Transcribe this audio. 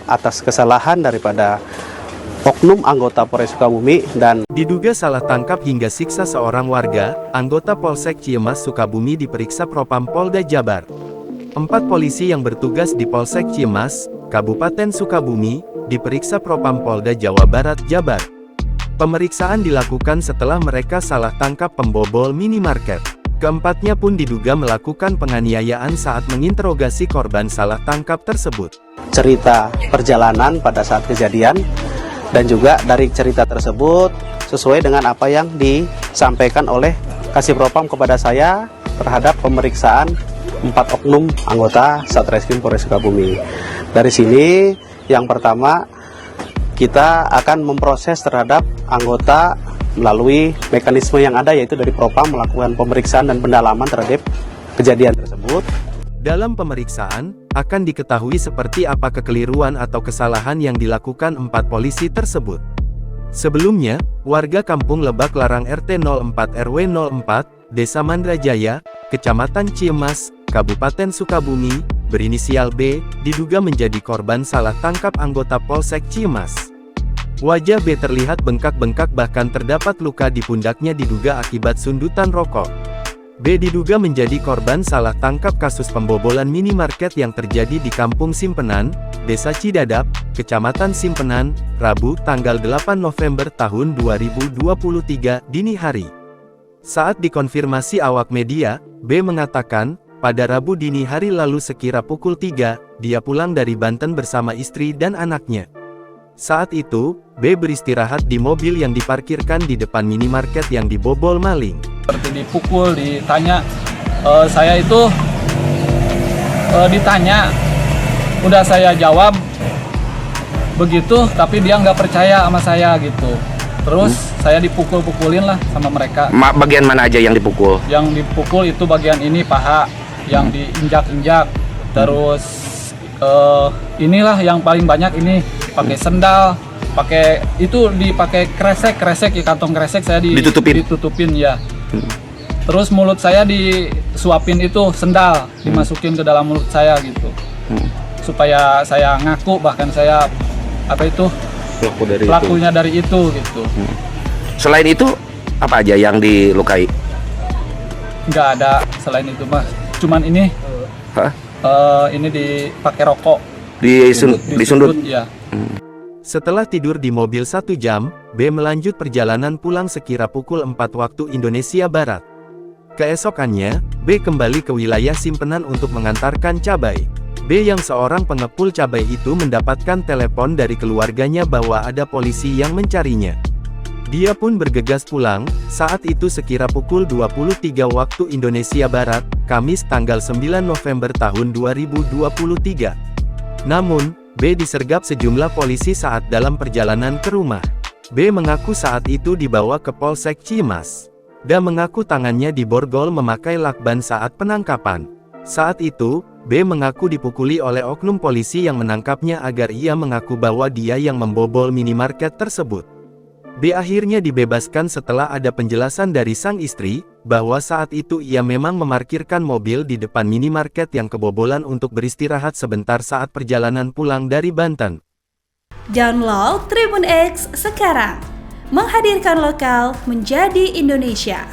atas kesalahan daripada oknum anggota Polres Sukabumi dan diduga salah tangkap hingga siksa seorang warga, anggota Polsek Ciamas Sukabumi diperiksa Propam Polda Jabar. 4 polisi yang bertugas di Polsek Ciamas, Kabupaten Sukabumi, diperiksa Propam Polda Jawa Barat, Jabar. Pemeriksaan dilakukan setelah mereka salah tangkap pembobol minimarket. Keempatnya pun diduga melakukan penganiayaan saat menginterogasi korban salah tangkap tersebut. Cerita perjalanan pada saat kejadian, dan juga dari cerita tersebut sesuai dengan apa yang disampaikan oleh Kasih Propam kepada saya terhadap pemeriksaan 4 oknum anggota Satreskrim Polres Sukabumi. Dari sini yang pertama kita akan memproses terhadap anggota melalui mekanisme yang ada, yaitu dari Propam melakukan pemeriksaan dan pendalaman terhadap kejadian tersebut. Dalam pemeriksaan, akan diketahui seperti apa kekeliruan atau kesalahan yang dilakukan 4 polisi tersebut. Sebelumnya, warga Kampung Lebak Larang RT 04 RW 04, Desa Mandrajaya, Kecamatan Ciamas, Kabupaten Sukabumi, berinisial B, diduga menjadi korban salah tangkap anggota Polsek Ciamas. Wajah B terlihat bengkak-bengkak, bahkan terdapat luka di pundaknya diduga akibat sundutan rokok. B diduga menjadi korban salah tangkap kasus pembobolan minimarket yang terjadi di Kampung Simpenan, Desa Cidadap, Kecamatan Simpenan, Rabu tanggal 8 November tahun 2023 dini hari. Saat dikonfirmasi awak media, B mengatakan, pada Rabu dini hari lalu sekira pukul 3, dia pulang dari Banten bersama istri dan anaknya. Saat itu, B beristirahat di mobil yang diparkirkan di depan minimarket yang dibobol maling. Seperti dipukul, ditanya, saya itu ditanya, udah saya jawab begitu, tapi dia nggak percaya sama saya gitu. Terus saya dipukul-pukulin lah sama mereka. Bagian mana aja yang dipukul? Yang dipukul itu bagian ini paha, yang diinjak-injak. Terus inilah yang paling banyak ini. Pakai sendal, pakai itu dipakai kresek ya, kantong kresek saya ditutupin ya. Terus mulut saya disuapin itu sendal, dimasukin ke dalam mulut saya gitu. Supaya saya ngaku, bahkan saya pelakunya dari itu gitu. Selain itu apa aja yang dilukai? Nggak ada selain itu mah. Cuman ini ini dipakai rokok. Disundut ya. Setelah tidur di mobil 1 jam, B melanjut perjalanan pulang sekira pukul 4 waktu Indonesia Barat. Keesokannya, B kembali ke wilayah Simpenan untuk mengantarkan cabai. B yang seorang pengepul cabai itu mendapatkan telepon dari keluarganya bahwa ada polisi yang mencarinya. Dia pun bergegas pulang, saat itu sekira pukul 23 waktu Indonesia Barat, Kamis tanggal 9 November tahun 2023. Namun, B disergap sejumlah polisi saat dalam perjalanan ke rumah. B mengaku saat itu dibawa ke Polsek Ciamas. Dan mengaku tangannya diborgol memakai lakban saat penangkapan. Saat itu, B mengaku dipukuli oleh oknum polisi yang menangkapnya agar ia mengaku bahwa dia yang membobol minimarket tersebut. B akhirnya dibebaskan setelah ada penjelasan dari sang istri, bahwa saat itu ia memang memarkirkan mobil di depan minimarket yang kebobolan untuk beristirahat sebentar saat perjalanan pulang dari Banten. Download Tribun X sekarang, menghadirkan lokal menjadi Indonesia.